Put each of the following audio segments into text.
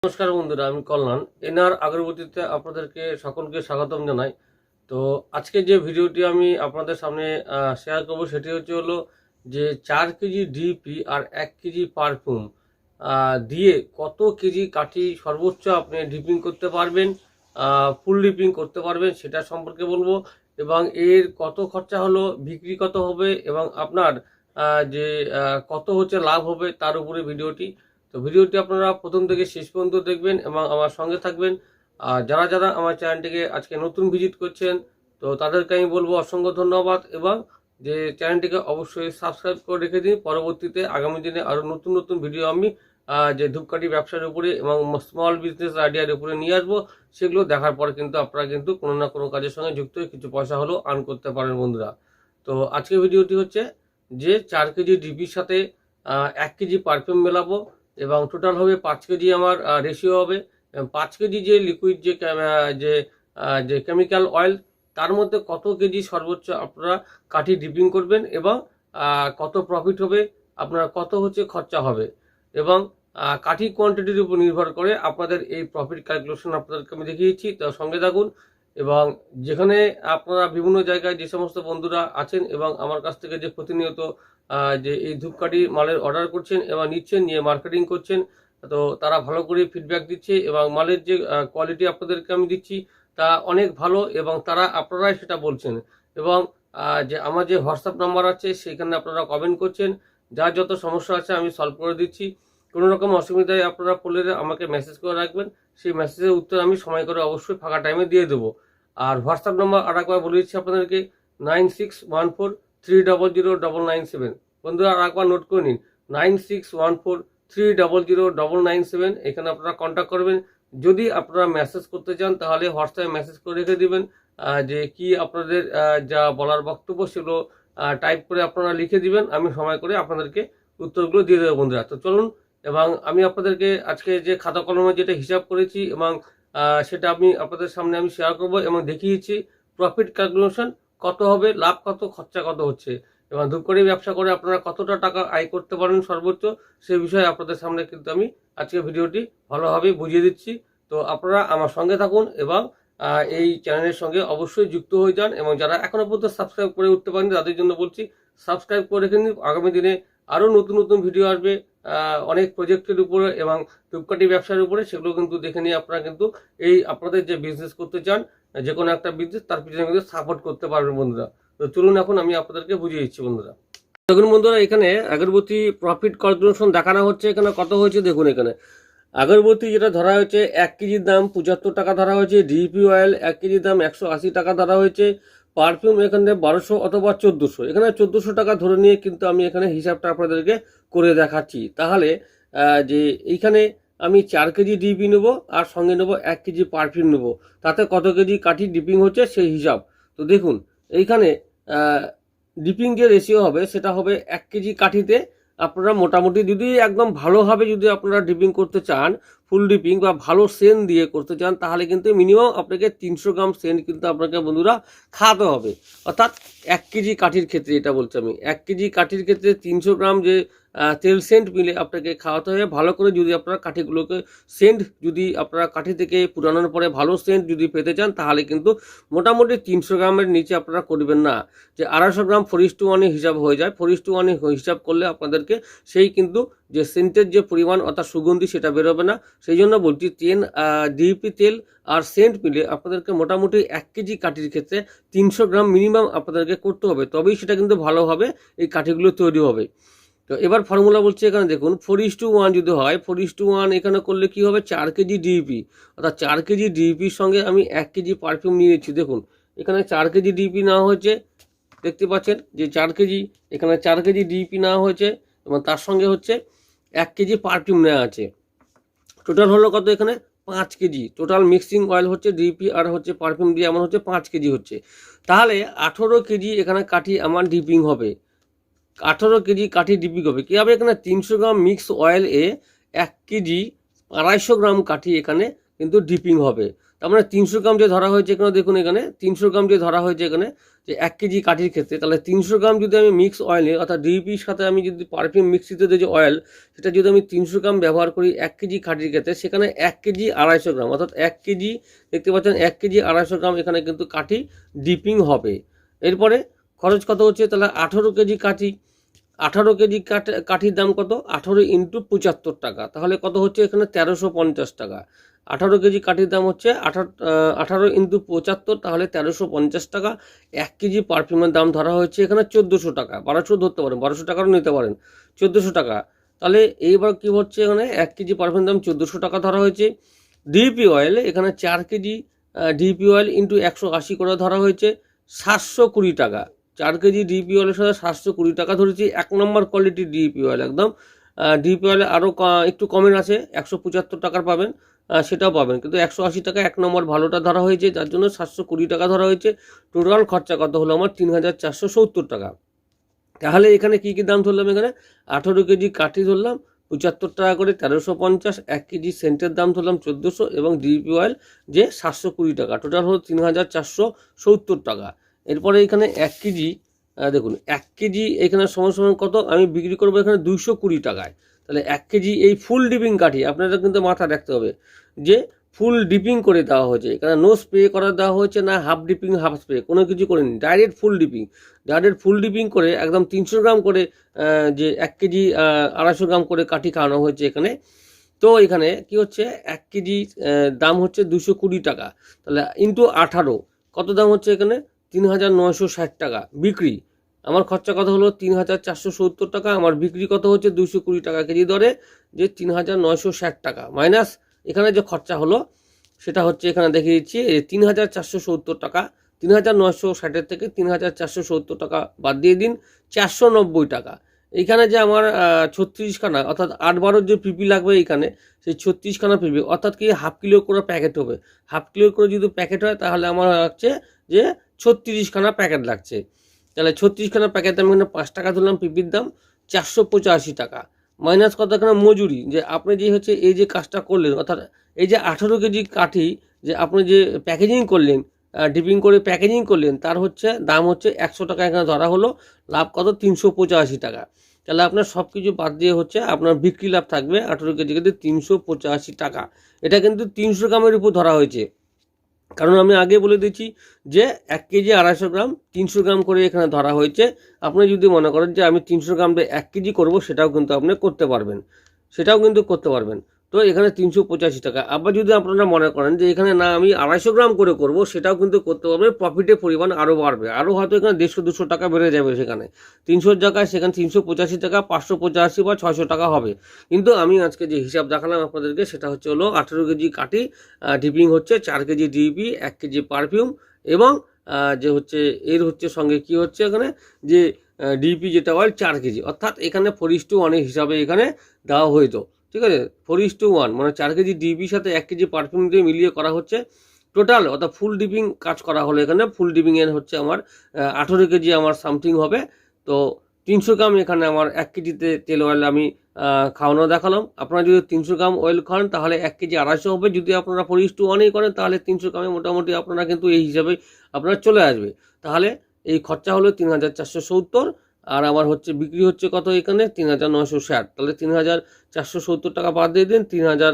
নমস্কার বন্ধুরা, আমি কল্যাণ এনআর আগরবাতিতে আপনাদেরকে সকলকে স্বাগতম জানাই। তো আজকে যে ভিডিওটি আমি আপনাদের সামনে শেয়ার করব সেটি হলো যে 4 কেজি ডিপি আর 1 কেজি পারফিউম দিয়ে কত কেজি কাঠি সর্বোচ্চ আপনি ডিপিং করতে পারবেন, ফুল ডিপিং করতে পারবেন সেটা সম্পর্কে বলবো, এবং এর কত খরচা হলো, বিক্রি কত হবে, এবং আপনার যে কত হচ্ছে লাভ হবে তার উপরে ভিডিওটি। তো ভিডিওটি আপনারা প্রথম থেকে শেষ পর্যন্ত দেখবেন এবং আমার সঙ্গে থাকবেন। আর যারা যারা আমার চ্যানেলটিকে আজকে নতুন ভিজিট করছেন তো তাদেরকে আমি বলবো অসংখ্য ধন্যবাদ, এবং যে চ্যানেলটিকে অবশ্যই সাবস্ক্রাইব করে রেখে দিন। পরবর্তীতে আগামী দিনে আরও নতুন নতুন ভিডিও আমি যে ধূপকাঠি ব্যবসার উপরে এবং স্মল বিজনেস আইডিয়ার উপরে নিয়ে আসবো, সেগুলো দেখার পরে কিন্তু আপনারা কিন্তু কোনো না কোনো কাজের সঙ্গে যুক্ত হয়ে কিছু পয়সা হলেও আর্ন করতে পারেন বন্ধুরা। তো আজকের ভিডিওটি হচ্ছে যে 4 কেজি ডিপির সাথে 1 কেজি পারফিউম মেলাবো, এবং টোটাল হবে 5 কেজি আমার রেশিও হবে। 5 কেজি যে লিকুইড যে কেমিক্যাল অয়েল, তার মধ্যে কত কেজি সর্বোচ্চ আপনারা কাঠি ডিপিং করবেন, এবং কত প্রফিট হবে, আপনার কত হচ্ছে খরচা হবে, এবং কাঠি কোয়ান্টিটির উপর নির্ভর করে আপনাদের এই প্রফিট ক্যালকুলেশন আপনাদেরকে আমি দেখিয়েছি। তো সঙ্গে থাকুন, এবং যেখানে আপনারা বিভিন্ন জায়গায় যে সমস্ত বন্ধুরা আছেন এবং আমার কাছ থেকে যে প্রতিনিয়ত যে এই ধূপকাঠি মালের অর্ডার করছেন এবং নিচ্ছেন, নিয়ে মার্কেটিং করছেন, তো তারা ভালো করে ফিডব্যাক দিচ্ছে, এবং মালের যে কোয়ালিটি আপনাদেরকে আমি দিচ্ছি তা অনেক ভালো, এবং আপনারাই সেটা বলছেন। এবং যে আমার যে হোয়াটসঅ্যাপ নাম্বার আছে সেখানে আপনারা কমেন্ট করছেন, যার যত সমস্যা আছে আমি সলভ করে দিচ্ছি। কোনো রকম অসুবিধায় আপনারা পড়লে আমাকে মেসেজ করে রাখবেন, সেই মেসেজের উত্তর আমি সময় করে অবশ্যই ফাঁকা টাইমে দিয়ে দেবো। আর হোয়াটসঅ্যাপ নাম্বার আর একবার বলে দিচ্ছি আপনাদেরকে, 9614300997। বন্ধুরা আর একবার নোট করে নিন, 9614300997। এখানে আপনারা কন্ট্যাক্ট করবেন। যদি আপনারা মেসেজ করতে চান তাহলে হোয়াটসঅ্যাপে মেসেজ করে রেখে দেবেন, যে কি আপনাদের যা বলার বক্তব্য সেগুলো টাইপ করে আপনারা লিখে দিবেন, আমি সময় করে আপনাদেরকে উত্তরগুলো দিয়ে দেবো বন্ধুরা। তো চলুন, এবং আমি আপনাদেরকে আজকে যে খাতা কলমে যেটা হিসাব করেছি এবং সেটা আমি আপনাদের সামনে আমি শেয়ার করব, এবং দেখিয়েছি প্রফিট ক্যালকুলেশন কত হবে, লাভ কত, খরচা কত হচ্ছে, এবং ধূপকাঠি ব্যবসা করে আপনারা কতটা টাকা আয় করতে পারেন সর্বোচ্চ, সেই বিষয়ে আপনাদের সামনে কিন্তু আমি আজকে ভিডিওটি ভালোভাবে বুঝিয়ে দিচ্ছি। তো আপনারা আমার সঙ্গে থাকুন এবং এই চ্যানেলের সঙ্গে অবশ্যই যুক্ত হয়ে যান, এবং যারা এখনো পর্যন্ত সাবস্ক্রাইব করে উঠতে পারেন তাদের জন্য বলছি সাবস্ক্রাইব করে রেখে নিন। আগামী দিনে আরও নতুন নতুন ভিডিও আসবে অনেক প্রজেক্টের উপরে এবং ধূপকাঠি ব্যবসার উপরে, সেগুলো কিন্তু দেখে নিয়ে আপনারা কিন্তু এই আপনাদের যে বিজনেস করতে চান, যে কোনো একটা বিজনেস, তার পিছনে কিন্তু সাপোর্ট করতে পারবেন বন্ধুরা। তো চলুন এখন আমি আপনাদেরকে বুঝিয়ে দিচ্ছি বন্ধুরা। দেখুন বন্ধুরা, এখানে আগরবাতি প্রফিট ক্যালকুলেশন দেখানো হচ্ছে। এখানে কত হয়েছে দেখুন, এখানে আগরবাতি যেটা ধরা হয়েছে 1 কেজির দাম 75 টাকা ধরা হয়েছে, ডিপি অয়েল 1 কেজির দাম 180 টাকা ধরা হয়েছে, পারফিউম এখানে 1200 অথবা 1400, এখানে 1400 টাকা ধরে নিয়ে কিন্তু আমি এখানে হিসাবটা আপনাদেরকে করে দেখাচ্ছি। তাহলে যে এইখানে আমি 4 কেজি ডিপি নেবো আর সঙ্গে নেবো 1 কেজি পারফিউম নেবো, তাতে কত কেজি কাঠি ডিপিং হচ্ছে সেই হিসাব। তো দেখুন এইখানে ডিপিং যে রেশিও হবে সেটা হবে 1 কেজি কাঠিতে আপনারা মোটামুটি যদি একদম ভালোভাবে যদি আপনারা ডিপিং করতে চান, ফুল ডিপিং বা ভালো সেন্ট দিয়ে করতে চান, তাহলে কিন্তু মিনিমাম আপনাকে 300 গ্রাম সেন্ট কিন্তু আপনাকে বন্ধুরা খাওয়াতে হবে। অর্থাৎ 1 কেজি কাঠির ক্ষেত্রে এটা বলছি আমি, 1 কেজি কাঠির ক্ষেত্রে 300 গ্রাম যে তেল সেন্ট মিলে আপনাকে খাওয়াতে হবে ভালো করে। যদি আপনারা কাঠিগুলোকে সেন্ট যদি আপনারা কাঠি থেকে পুরানোর পরে ভালো সেন্ট যদি পেতে চান, তাহলে কিন্তু মোটামুটি 300 গ্রামের নিচে আপনারা করবেন না, যে 250 গ্রাম 4:1 হিসাব হয়ে যায়। 4:1 হিসাব করলে আপনাদেরকে সেই কিন্তু যে সেন্টের যে পরিমাণ অর্থাৎ সুগন্ধি সেটা বেরোবে না। সেই জন্য বলছি ডিপি তেল আর সেন্ট মিলে আপনাদেরকে মোটামুটি 1 কেজি কাঠির ক্ষেত্রে 300 গ্রাম মিনিমাম আপনাদেরকে করতে হবে, তবেই সেটা কিন্তু ভালোভাবে এই কাঠিগুলো তৈরি হবে। তো এবার ফর্মুলা বলছে এখানে দেখুন, 4:1 যদি হয়, 4:1 এখানে করলে কি হবে, 4 কেজি ডিপি, অর্থাৎ 4 কেজি ডিপির সঙ্গে আমি 1 কেজি পারফিউম নিয়েছি। দেখুন এখানে 4 কেজি ডিপি নেওয়া হয়েছে, দেখতে পাচ্ছেন যে 4 কেজি, এখানে 4 কেজি ডিপি নেওয়া হয়েছে, এবং তার সঙ্গে হচ্ছে 1 কেজি পারফিউম নেওয়া আছে। টোটাল হলো কত, এখানে 5 কেজি টোটাল মিক্সিং অয়েল হচ্ছে, ডিপি আর হচ্ছে পারফিউম দিয়ে আমার হচ্ছে 5 কেজি হচ্ছে। তাহলে 18 কেজি এখানে কাঠি আমার ডিপিং হবে, 18 কেজি কাঠি ডিপিং হবে। কীভাবে, এখানে 300 গ্রাম মিক্স অয়েল 1 কেজি 250 গ্রাম কাঠি এখানে কিন্তু ডিপিং হবে। তার মানে 300 গ্রাম যে ধরা হয়েছে এখানে, দেখুন এখানে 300 গ্রাম যে ধরা হয়েছে এখানে, যে 1 কেজি কাঠির ক্ষেত্রে, তাহলে 300 গ্রাম যদি আমি মিক্স অয়েলে অর্থাৎ ডিপির সাথে আমি যদি পারফিউম মিক্সিতে যে অয়েল, সেটা যদি আমি 300 গ্রাম ব্যবহার করি 1 কেজি কাঠির ক্ষেত্রে, সেখানে 1 কেজি 250 গ্রাম অর্থাৎ 1 কেজি, দেখতে পাচ্ছেন 1 কেজি 250 গ্রাম এখানে কিন্তু কাঠি ডিপিং হবে। এরপরে খরচ কত হচ্ছে, তাহলে 18 কেজি কাঠি, 18 কেজি কাঠির দাম কত, 18 ইন্টু 75 টাকা, তাহলে কত হচ্ছে এখানে 1350 টাকা। 18 কেজি কাঠির দাম হচ্ছে 18 ইন্টু 75, তাহলে 1350 টাকা। 1 কেজি পারফিউমের দাম ধরা হয়েছে এখানে 1400 টাকা, 1200 ধরতে পারেন, 1200 টাকারও নিতে পারেন, 1400 টাকা। তাহলে এইবার কি হচ্ছে, এখানে 1 কেজি পারফিউমের দাম 1400 টাকা ধরা হয়েছে। ডিপি অয়েল এখানে 4 কেজি ডিপি অয়েল ইন্টু 180 করে ধরা হয়েছে 720 টাকা। 4 কেজি ডিপি অয়েলের সাথে 720 টাকা ধরেছি। 1 নম্বর কোয়ালিটির ডিপি অয়েল, একদম ডিপি অয়েল আরও একটু কমের আছে, 175 টাকার পাবেন, সেটাও পাবেন, কিন্তু 180 টাকা 1 নম্বর ভালোটা ধরা হয়েছে, যার জন্য 720 টাকা ধরা হয়েছে। টোটাল খরচা কত হলো আমার 3470 টাকা। তাহলে এখানে কী কী দাম ধরলাম, এখানে 18 কেজি কাঠি ধরলাম 75 টাকা করে, 1350, 1 কেজি সেন্টের দাম ধরলাম 1400 এবং ডিপি অয়েল যে 720 টাকা, টোটাল হলো 3470 টাকা। এরপরে এখানে 1 কেজি, দেখুন 1 কেজি এখানে সমান সমান কত, আমি বিক্রি করবো এখানে 220 টাকায়। তাহলে 1 কেজি এই ফুল ডিপিং কাঠি, আপনাদের কিন্তু মাথায় রাখতে হবে যে ফুল ডিপিং করে দেওয়া হয়েছে, এখানে নো স্প্রে করা দেওয়া হয়েছে না, হাফ ডিপিং হাফ স্প্রে কোনো কিছু করেনি, ডাইরেক্ট ফুল ডিপিং। ডাইরেক্ট ফুল ডিপিং করে একদম 300 গ্রাম করে যে 1 কেজি 250 গ্রাম করে কাঠি খাওয়ানো হয়েছে এখানে। তো এখানে কি হচ্ছে, 1 কেজি দাম হচ্ছে 220 টাকা, তাহলে ইন্টু 18 কত দাম হচ্ছে এখানে 3960 টাকা বিক্রি। আমার খরচা কত হলো 3470 টাকা, আমার বিক্রি কত হচ্ছে 220 টাকা কেজি দরে, যে 3960 টাকা মাইনাস এখানে যে খরচা হলো সেটা হচ্ছে এখানে দেখিয়ে দিচ্ছি 3470 টাকা। 3960 থেকে 3470 টাকা বাদ দিয়ে দিন, 490 টাকা। এইখানে যে আমার 36খানা অর্থাৎ 8-12 যে পিপি লাগবে এইখানে, সেই 36খানা পিপি অর্থাৎ কি হাফ কিলো করে প্যাকেট হবে, হাফ কিলো করে যদি প্যাকেট হয় তাহলে আমার হচ্ছে যে 36খানা প্যাকেট লাগছে। তাহলে 36খানা প্যাকেট আমি এখানে 5 টাকা ধরলাম, পিপির দাম 485 টাকা মাইনাস কত এখানে মজুরি, যে আপনি যে হচ্ছে এই যে কাজটা করলেন অর্থাৎ এই যে 18 কেজি কাঠি যে আপনি যে প্যাকেজিং করলেন, ডিপিং করে প্যাকেজিং করলেন, তার হচ্ছে দাম হচ্ছে 100 টাকা এখানে ধরা হলো, লাভ কত 385 টাকা। তাহলে আপনার সব কিছু বাদ দিয়ে হচ্ছে আপনার বিক্রি লাভ থাকবে 18 কেজি কেজি 385 টাকা। এটা কিন্তু 300 গ্রামের উপর ধরা হয়েছে, কারণ আমি আগে বলে দিচ্ছি যে 1 কেজি 250 গ্রাম 300 গ্রাম করে এখানে ধরা হয়েছে। আপনি যদি মনে করেন যে আমি 300 গ্রাম দিয়ে 1 কেজি করবো, সেটাও কিন্তু আপনি করতে পারবেন, সেটাও কিন্তু করতে পারবেন। তো এখানে 385 টাকা। আবার যদি আপনারা মনে করেন যে এখানে না আমি 250 গ্রাম করে করব, সেটাও কিন্তু করতে পারবেন, প্রফিটের পরিমাণ আরও বাড়বে, আরও হয়তো এখানে 150-200 টাকা বেড়ে যাবে, সেখানে 300 জায়গায় সেখানে 385 টাকা, 585 বা 600 টাকা হবে। কিন্তু আমি আজকে যে হিসাব দেখালাম আপনাদেরকে সেটা হচ্ছে হলো 18 কেজি কাঠি ডিপিং হচ্ছে 4 কেজি ডিপি, 1 কেজি পারফিউম এবং যে হচ্ছে এর হচ্ছে সঙ্গে কি হচ্ছে এখানে যে ডিপি যেটা অয়েল 4 কেজি, অর্থাৎ এখানে 4:1 হিসাবে এখানে দেওয়া হইতো, ঠিক আছে 4:1, মানে 4 কেজি ডিপির সাথে 1 কেজি পারফিউম দিয়ে মিলিয়ে করা হচ্ছে টোটাল, অর্থাৎ ফুল ডিপিং কাজ করা হলো এখানে। ফুল ডিপিং এর হচ্ছে আমার 18 কেজি আমার সামথিং হবে। তো 300 গ্রাম এখানে আমার 1 কেজিতে তেল অয়েল আমি খাওয়ানো দেখালাম। আপনারা যদি 300 গ্রাম অয়েল খান তাহলে 1 কেজি 250 হবে, যদি আপনারা 4:1 করেন তাহলে 300 গ্রামে মোটামুটি আপনারা কিন্তু এই হিসাবে আপনারা চলে আসবে। তাহলে এই খরচা হলো 3470, আর আমার হচ্ছে বিক্রি হচ্ছে কত এখানে 3960, তাহলে 3470 টাকা বাদ দিয়ে দিন, 3000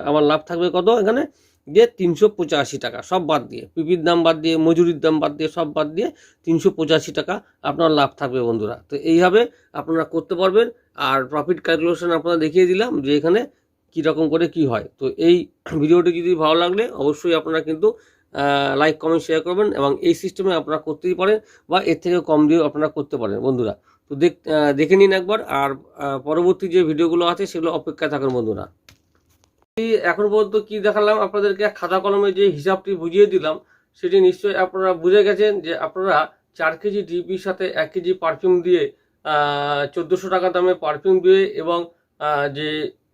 আমার লাভ থাকবে কত এখানে যে 385 টাকা, সব বাদ দিয়ে পিপির দাম বাদ দিয়ে মজুরির দাম বাদ দিয়ে সব বাদ দিয়ে 385 টাকা আপনার লাভ থাকবে বন্ধুরা। তো এইভাবে আপনারা করতে পারবেন। আর প্রফিট ক্যালকুলেশন আপনারা দেখিয়ে দিলাম যে এখানে কীরকম করে কি হয়। তো এই ভিডিওটি যদি ভালো লাগলে অবশ্যই আপনারা কিন্তু লাইক কমেন্ট শেয়ার করবেন, এবং এই সিস্টেমে আপনারা করতেই পারেন বা এর থেকে কম দিয়েও আপনারা করতে পারেন বন্ধুরা। তো দেখে নিন একবার, আর পরবর্তী যে ভিডিওগুলো আছে সেগুলো অপেক্ষায় থাকুন বন্ধুরা। এখন পর্যন্ত কি দেখালাম আপনাদেরকে, খাতা কলমে যে হিসাবটি বুঝিয়ে দিলাম সেটি নিশ্চয়ই আপনারা বুঝে গেছেন যে আপনারা 4 কেজি ডিপির সাথে 1 কেজি পারফিউম দিয়ে 1400 টাকা দামে পারফিউম দিয়ে, এবং যে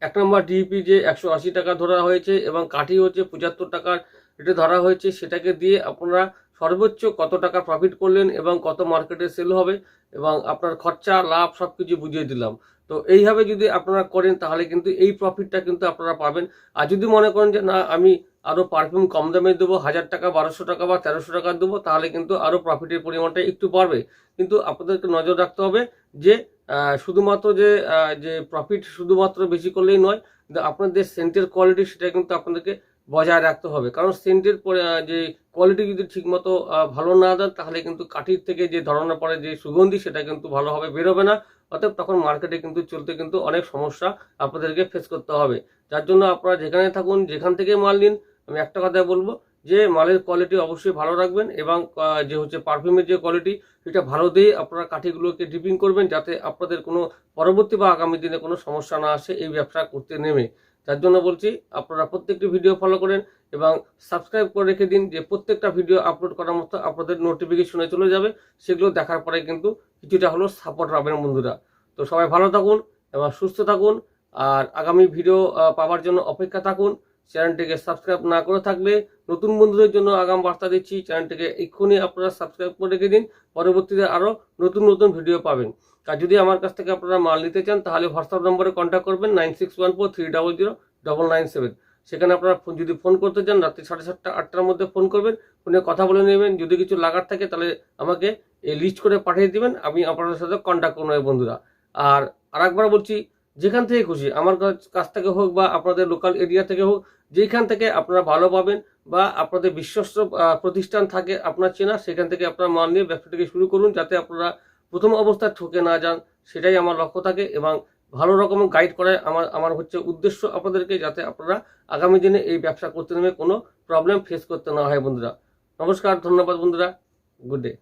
1 নম্বর ডিপি যে 180 টাকা ধরা হয়েছে এবং কাঠি হচ্ছে 75 টাকার এটা ধরা হয়েছে, সেটাকে দিয়ে আপনারা সর্বোচ্চ কত টাকা প্রফিট করলেন এবং কত মার্কেটে সেল হবে এবং আপনার খরচা লাভ সব কিছু বুঝিয়ে দিলাম। তো তো এইভাবে যদি আপনারা করেন তাহলে কিন্তু এই প্রফিটটা কিন্তু আপনারা পাবেন। আর যদি মনে করেন যে না আমি আরও পারফিউম কম দামে দেবো, 1000 টাকা 1200 টাকা বা 1300 টাকা দেবো, তাহলে কিন্তু আরও প্রফিটের পরিমাণটা একটু বাড়বে। কিন্তু আপনাদেরকে নজর রাখতে হবে যে শুধুমাত্র যে প্রফিট শুধুমাত্র বেশি করলেই নয়, কিন্তু আপনাদের সেন্টের কোয়ালিটি সেটা কিন্তু আপনাদেরকে বজায় রাখতে হবে। কারণ সেন্টের যে কোয়ালিটি যদি ঠিকমতো ভালো না দেন তাহলে কিন্তু কাঠির থেকে যে ধরনের পরে যে সুগন্ধি সেটা কিন্তু ভালোভাবে বেরোবে না। অতএব তখন মার্কেটে কিন্তু চলতে কিন্তু অনেক সমস্যা আপনাদেরকে ফেস করতে হবে। যার জন্য আপনারা যেখানে থাকুন, যেখান থেকে মাল নিন, আমি একটা কথা বলবো যে মালের কোয়ালিটি অবশ্যই ভালো রাখবেন এবং যে হচ্ছে পারফিউমের যে কোয়ালিটি সেটা ভালো দিয়ে আপনারা কাঠিগুলোকে ডিপিং করবেন, যাতে আপনাদের কোনো পরবর্তী বা আগামী দিনে কোনো সমস্যা না আসে এই ব্যবসা করতে নেমে। যার জন্য বলছি আপনারা প্রত্যেকটি ভিডিও ফলো করেন এবং সাবস্ক্রাইব করে রেখে দিন, যে প্রত্যেকটা ভিডিও আপলোড করার মতো আপনাদের নোটিফিকেশনে চলে যাবে। সেগুলো দেখার পরে কিন্তু কিছুটা হলো সাপোর্ট পাবেন বন্ধুরা। তো সবাই ভালো থাকুন এবং সুস্থ থাকুন, আর আগামী ভিডিও পাওয়ার জন্য অপেক্ষা থাকুন। চ্যানেলটিকে সাবস্ক্রাইব না করে থাকলে নতুন বন্ধুদের জন্য আগাম বার্তা দিচ্ছি, চ্যানেলটিকে এক্ষুনি আপনারা সাবস্ক্রাইব করে রেখে দিন, পরবর্তীতে আরও নতুন নতুন ভিডিও পাবেন। আর যদি আমার কাছ থেকে আপনারা মাল নিতে চান তাহলে হোয়াটসঅ্যাপ নম্বরে কন্ট্যাক্ট করবেন 9614300997। সেখানে আপনারা যদি ফোন করতে চান রাত্রি 7:30 8টার মধ্যে ফোন করবেন, ফোনে কথা বলে নেবেন। যদি কিছু লাগার থাকে তাহলে আমাকে এই লিস্ট করে পাঠিয়ে দিবেন, আমি আপনাদের সাথে কন্ট্যাক্ট করবো বন্ধুরা। আর আরেকবার বলছি, যেখান থেকে খুশি আমার কাছ থেকে হোক বা আপনাদের লোকাল এরিয়া থেকে হোক, যেখান থেকে আপনারা ভালো পাবেন বা আপনাদের বিশ্বস্ত প্রতিষ্ঠান থাকে আপনার চেনা, সেখান থেকে আপনারা মাল নিয়ে ব্যবসাটাকে শুরু করুন, যাতে আপনারা প্রথম অবস্থায় ঠকে না যান। সেটাই আমার লক্ষ্য থাকে এবং ভালো রকম গাইড করার আমার হচ্ছে উদ্দেশ্য আপনাদেরকে, যাতে আপনারা আগামী দিনে এই ব্যবসা করতে নেমে কোনো প্রবলেম ফেস করতে না হয় বন্ধুরা। নমস্কার, ধন্যবাদ বন্ধুরা, গুড ডে।